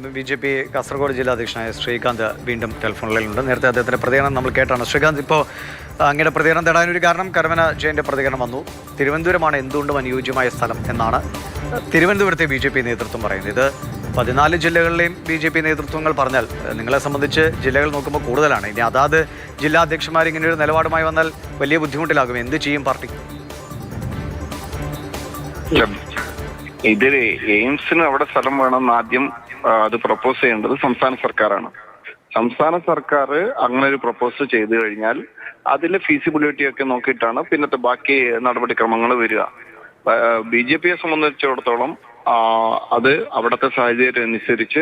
BJP Kasaragod ജില്ലാ അധ്യക്ഷനായ ശ്രീകാന്ത് വീണ്ടും ടെലിഫോണിലുണ്ട്. നേരത്തെ അദ്ദേഹത്തിൻ്റെ പ്രതികരണം നമ്മൾ കേട്ടാണ്. ശ്രീകാന്ത്, ഇപ്പോൾ അങ്ങയുടെ പ്രതികരണം തേടാനൊരു കാരണം കരമന ജയൻ്റെ പ്രതികരണം വന്നു. തിരുവനന്തപുരമാണ് എന്തുകൊണ്ടും അനുയോജ്യമായ സ്ഥലം എന്നാണ് തിരുവനന്തപുരത്തെ BJP നേതൃത്വം പറയുന്നത്. ഇത് 14 ജില്ലകളിലെയും BJP നേതൃത്വങ്ങൾ പറഞ്ഞാൽ നിങ്ങളെ സംബന്ധിച്ച് ജില്ലകൾ നോക്കുമ്പോൾ കൂടുതലാണ്. ഇനി അതാത് ജില്ലാ അധ്യക്ഷന്മാർ ഇങ്ങനെ ഒരു നിലപാടുമായി വന്നാൽ വലിയ ബുദ്ധിമുട്ടിലാകും. എന്ത് ചെയ്യും പാർട്ടി? ഇതിൽ എയിംസിന് അവിടെ സ്ഥലം വേണമെന്ന് ആദ്യം അത് പ്രപ്പോസ് ചെയ്യേണ്ടത് സംസ്ഥാന സർക്കാരാണ്. സംസ്ഥാന സർക്കാർ അങ്ങനെ ഒരു പ്രപ്പോസ് ചെയ്തു കഴിഞ്ഞാൽ അതിലെ ഫീസിബിലിറ്റി ഒക്കെ നോക്കിയിട്ടാണ് പിന്നത്തെ ബാക്കി നടപടിക്രമങ്ങൾ വരിക. BJPയെ സംബന്ധിച്ചിടത്തോളം അത് അവിടുത്തെ സാഹചര്യം അനുസരിച്ച്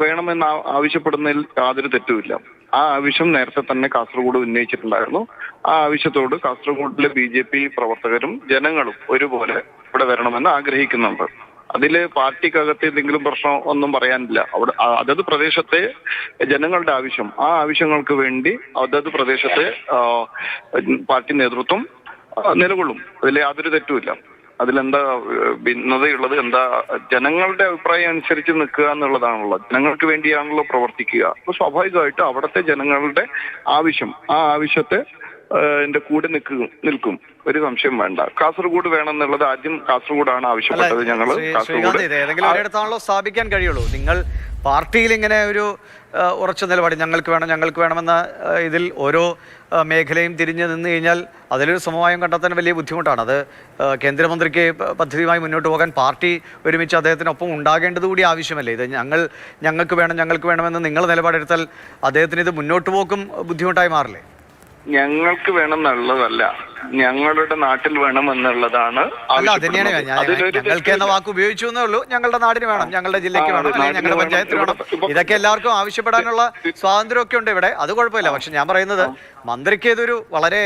വേണമെന്ന് ആവശ്യപ്പെടുന്നതിൽ യാതൊരു തെറ്റുമില്ല. ആ ആവശ്യം നേരത്തെ തന്നെ കാസർഗോഡ് ഉന്നയിച്ചിട്ടുണ്ടായിരുന്നു. ആ ആവശ്യത്തോട് കാസർഗോഡിലെ BJP പ്രവർത്തകരും ജനങ്ങളും ഒരുപോലെ ഇവിടെ വരണമെന്ന് ആഗ്രഹിക്കുന്നുണ്ട്. അതില് പാർട്ടിക്കകത്ത് എന്തെങ്കിലും പ്രശ്നം ഒന്നും പറയാനില്ല. അവിടെ അതത് പ്രദേശത്തെ ജനങ്ങളുടെ ആവശ്യം, ആ ആവശ്യങ്ങൾക്ക് വേണ്ടി അതത് പ്രദേശത്തെ പാർട്ടി നേതൃത്വം നിലകൊള്ളും. അതിൽ യാതൊരു തെറ്റുമില്ല. അതിലെന്താ ഭിന്നതയുള്ളത്? എന്താ ജനങ്ങളുടെ അഭിപ്രായം അനുസരിച്ച് നിൽക്കുക എന്നുള്ളതാണല്ലോ. ജനങ്ങൾക്ക് വേണ്ടിയാണല്ലോ പ്രവർത്തിക്കുക. അപ്പൊ സ്വാഭാവികമായിട്ടും അവിടുത്തെ ജനങ്ങളുടെ ആവശ്യം, ആ ആവശ്യത്തെ എന്റെ കൂടെ നിൽക്കും. ഒരു സംശയം വേണ്ട. കാസർഗോഡ് വേണം എന്നുള്ളത് ആദ്യം കാസർഗോഡാണ് ആവശ്യപ്പെട്ടത്. ഞങ്ങൾ ഏതെങ്കിലും ഒരിടത്താണല്ലോ സ്ഥാപിക്കാൻ കഴിയുള്ളൂ. നിങ്ങൾ പാർട്ടിയിൽ ഇങ്ങനെ ഒരു ഉറച്ച നിലപാട് ഞങ്ങൾക്ക് വേണമെന്ന ഇതിൽ ഓരോ മേഖലയും തിരിഞ്ഞു നിന്ന് കഴിഞ്ഞാൽ അതിലൊരു സമവായം കണ്ടെത്താൻ വലിയ ബുദ്ധിമുട്ടാണ്. അത് കേന്ദ്രമന്ത്രിക്ക് പദ്ധതിയുമായി മുന്നോട്ട് പോകാൻ പാർട്ടി ഒരുമിച്ച് അദ്ദേഹത്തിനൊപ്പം ഉണ്ടാകേണ്ടത് കൂടി ആവശ്യമല്ലേ? ഇത് ഞങ്ങൾക്ക് വേണമെന്ന് നിങ്ങൾ നിലപാടെടുത്താൽ അദ്ദേഹത്തിന് ഇത് മുന്നോട്ട് പോക്കും ബുദ്ധിമുട്ടായി മാറില്ലേ? ഞങ്ങൾക്ക് വേണം എന്നുള്ളതല്ല, ഞങ്ങളുടെ നാട്ടിൽ വേണം എന്നുള്ളതാണ്. അല്ല, തന്നെയാണ് ഞങ്ങൾക്ക് എന്ന വാക്ക് ഉപയോഗിച്ചു എന്നേ ഉള്ളൂ. ഞങ്ങളുടെ നാടിന് വേണം, ഞങ്ങളുടെ ജില്ലയ്ക്ക് വേണം, ഞങ്ങളുടെ പഞ്ചായത്തിന് വേണം. ഇതൊക്കെ എല്ലാവർക്കും ആവശ്യപ്പെടാനുള്ള സ്വാതന്ത്ര്യമൊക്കെ ഉണ്ട് ഇവിടെ. അത് കുഴപ്പമില്ല. പക്ഷെ ഞാൻ പറയുന്നത് മന്ത്രിക്ക് ഇതൊരു വളരെ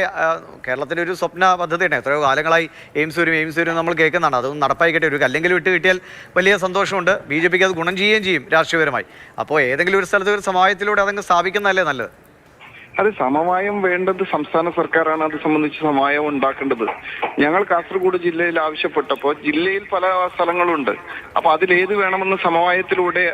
കേരളത്തിന്റെ ഒരു സ്വപ്ന പദ്ധതിയാണ്. എത്രയോ കാലങ്ങളായി എയിംസ് വരും നമ്മൾ കേൾക്കുന്നതാണ്. അതൊന്നും നടപ്പായിക്കട്ടെ. ഒരു കല്ലെങ്കിലും വിട്ട് കിട്ടിയാൽ വലിയ സന്തോഷമുണ്ട്. BJPക്ക് അത് ഗുണം ചെയ്യുകയും ചെയ്യും രാഷ്ട്രീയപരമായി. അപ്പോൾ ഏതെങ്കിലും ഒരു സ്ഥലത്ത് ഒരു സമവായത്തിലൂടെ അതങ്ങ് സ്ഥാപിക്കുന്നതല്ലേ നല്ലത്? അത് സമവായം വേണ്ടത് സംസ്ഥാന സർക്കാരാണ്. അത് സംബന്ധിച്ച് സമവായം ഉണ്ടാക്കേണ്ടത്. ഞങ്ങൾ കാസർഗോഡ് ജില്ലയിൽ ആവശ്യപ്പെട്ടപ്പോൾ ജില്ലയിൽ പല സ്ഥലങ്ങളുണ്ട്. അപ്പൊ അതിലേത് വേണമെന്ന് സമവായത്തിലൂടെ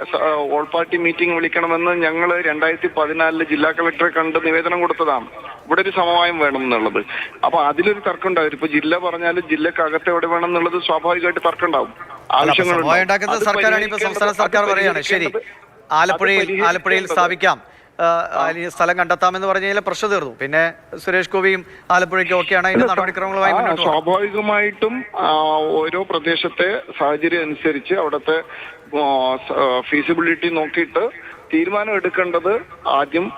ഓൾ പാർട്ടി മീറ്റിംഗ് വിളിക്കണമെന്ന് ഞങ്ങൾ 2014 ജില്ലാ കളക്ടറെ കണ്ട് നിവേദനം കൊടുത്തതാണ്. ഇവിടെ ഒരു സമവായം വേണം എന്നുള്ളത്. അപ്പൊ അതിലൊരു തർക്കം ഉണ്ടാവും. ഇപ്പൊ ജില്ല പറഞ്ഞാലും ജില്ലക്കകത്ത് എവിടെ വേണം എന്നുള്ളത് സ്വാഭാവികമായിട്ട് തർക്കം ഉണ്ടാവും. ആവശ്യങ്ങൾ സംസ്ഥാന സർക്കാർ പറയാണ് ശരി, ആലപ്പുഴയിൽ സ്ഥാപിക്കാം, സ്ഥലം കണ്ടെത്താമെന്ന് പറഞ്ഞു കഴിഞ്ഞാൽ പ്രശ്നം തീർന്നു. പിന്നെ സുരേഷ് ഗോപിയും ആലപ്പുഴയ്ക്കും ഒക്കെയാണ് അതിന്റെ നടപടിക്രമങ്ങളുമായി മുന്നോട്ട്. സ്വാഭാവികമായിട്ടും ഓരോ പ്രദേശത്തെ സാഹചര്യം അനുസരിച്ച് അവിടുത്തെ ഫീസിബിലിറ്റി നോക്കിയിട്ട് തീരുമാനം എടുക്കേണ്ടത് ആദ്യം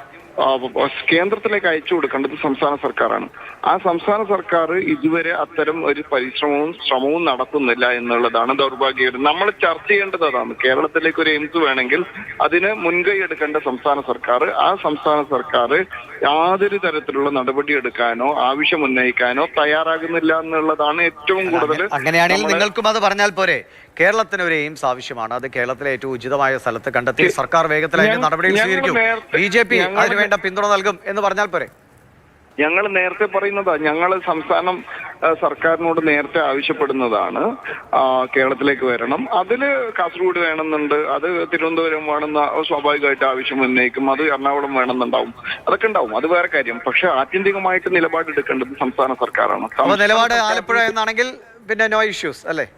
കേന്ദ്രത്തിലേക്ക് അയച്ചു കൊടുക്കേണ്ടത് സംസ്ഥാന സർക്കാരാണ്. ആ സംസ്ഥാന സർക്കാർ ഇതുവരെ അത്തരം ഒരു ശ്രമവും നടത്തുന്നില്ല എന്നുള്ളതാണ് ദൗർഭാഗ്യം. നമ്മൾ ചർച്ച ചെയ്യേണ്ടത് അതാണ്. കേരളത്തിലേക്ക് ഒരു എയിംസ് വേണമെങ്കിൽ അതിന് മുൻകൈ എടുക്കേണ്ട സംസ്ഥാന സർക്കാർ. ആ സംസ്ഥാന സർക്കാർ യാതൊരു തരത്തിലുള്ള നടപടി എടുക്കാനോ ആവശ്യം ഉന്നയിക്കാനോ തയ്യാറാകുന്നില്ല എന്നുള്ളതാണ് ഏറ്റവും കൂടുതൽ. അങ്ങനെയാണെങ്കിൽ നിങ്ങൾക്കും അത് പറഞ്ഞാൽ പോരെ? കേരളത്തിന് ഒരു എയിംസ് ആവശ്യമാണ്. അത് കേരളത്തിലെ ഏറ്റവും ഉചിതമായ സ്ഥലത്ത് കണ്ടെത്തി സർക്കാർ വേഗത്തിൽ അതിന്റെ നടപടികൾ സ്വീകരിക്കും. BJP അതിനുവേണ്ട പിന്തുണ നൽകും എന്ന് പറഞ്ഞാൽ പോരെ? ഞങ്ങൾ നേരത്തെ പറയുന്നതാ. ഞങ്ങൾ സംസ്ഥാനം സർക്കാരിനോട് നേരത്തെ ആവശ്യപ്പെടുന്നതാണ് കേരളത്തിലേക്ക് വരണം. അതില് കാസർഗോഡ് വേണമെന്നുണ്ട്, അത് തിരുവനന്തപുരം വേണമെന്ന് സ്വാഭാവികമായിട്ട് ആവശ്യം ഉന്നയിക്കും. അത് എറണാകുളം വേണമെന്നുണ്ടാവും, അതൊക്കെ ഉണ്ടാവും. അത് വേറെ കാര്യം. പക്ഷെ ആത്യന്തികമായിട്ട് നിലപാടെടുക്കേണ്ടത് സംസ്ഥാന സർക്കാരാണ്. നിലപാട് ആലപ്പുഴ എന്നാണെങ്കിൽ പിന്നെ നോ ഇഷ്യൂസ് അല്ലേ?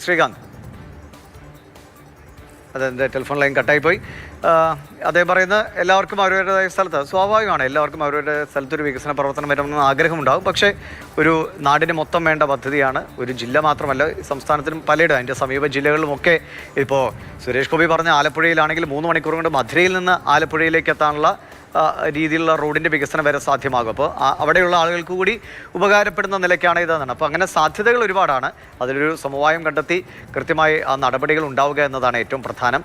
ശ്രീകാന്ത്, അതെൻ്റെ ടെലിഫോൺ ലൈൻ കട്ടായിപ്പോയി. അദ്ദേഹം പറയുന്നത് എല്ലാവർക്കും അവരവരുടേതായ സ്ഥലത്ത് സ്വാഭാവികമാണ്. എല്ലാവർക്കും അവരുടെ സ്ഥലത്തൊരു വികസന പ്രവർത്തനം വരണമെന്ന് ആഗ്രഹമുണ്ടാകും. പക്ഷേ ഒരു നാടിന് മൊത്തം വേണ്ട പദ്ധതിയാണ്. ഒരു ജില്ല മാത്രമല്ല, സംസ്ഥാനത്തിനും പലയിടം അതിൻ്റെ സമീപ ജില്ലകളിലുമൊക്കെ. ഇപ്പോൾ സുരേഷ് ഗോപി പറഞ്ഞ ആലപ്പുഴയിലാണെങ്കിൽ 3 മണിക്കൂർ കൊണ്ട് മധുരയിൽ നിന്ന് ആലപ്പുഴയിലേക്ക് എത്താനുള്ള രീതിയിലുള്ള റോഡിൻ്റെ വികസനം വരെ സാധ്യമാകും. അപ്പോൾ അവിടെയുള്ള ആളുകൾക്ക് കൂടി ഉപകാരപ്പെടുന്ന നിലയ്ക്കാണ് ഇതെന്നാണ്. അപ്പോൾ അങ്ങനെ സാധ്യതകൾ ഒരുപാടാണ്. അതിലൊരു സമവായം കണ്ടെത്തി കൃത്യമായി ആ നടപടികൾ ഉണ്ടാവുക എന്നതാണ് ഏറ്റവും പ്രധാനം.